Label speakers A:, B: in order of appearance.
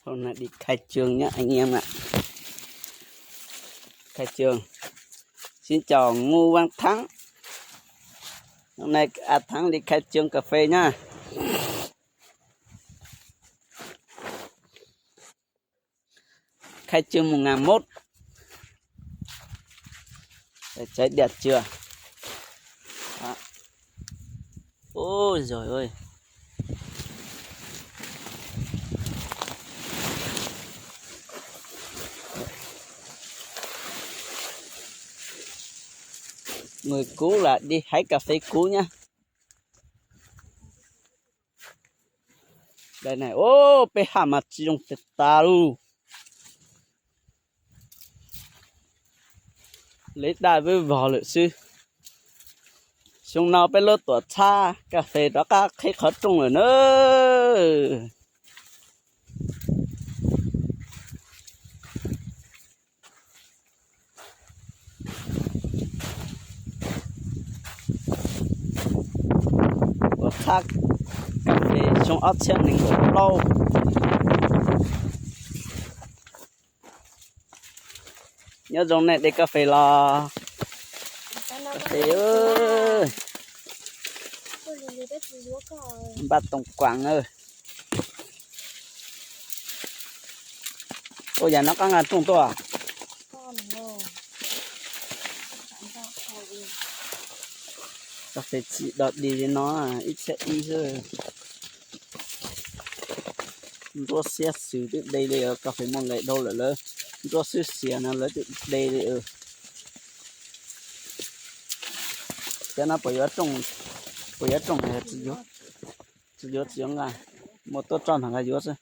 A: Hôm nay đi khai trường nhá anh em ạ. Khai trường. Xin chào Ngô Văn Thắng. Hôm nay Thắng đi khai trường cà phê nhá. Khai trường 1001. Để trái đẹp chưa? Đó. Ôi giời ơi. Người cũ là đi hái cà phê cũ nhá. Đây này, ô pe hà mặt trong ta lu. Lấy đài với vò lợi sư. Chúng nào pe lơ tuổi cha cà phê đó các khách khó trùng rồi nữa. Cha cà phê trong ớt xem mình cũng lâu. Nhớ trong này để cà phê là cà phê ơi bắt tổng quảng ơi. Ôi giờ nó có ngàn trung to à? Cà phê chị đợt đi với nó à, ít sẽ ít thôi. Tôi sẽ xử được đây đây ở cà phê mong lại đâu là lỡ. Tôi sẽ xỉa nó lấy được đây đây ở. Cho nó bây giờ trồng này chỉ vô ngài. Một tô tròn thằng cái vô thôi.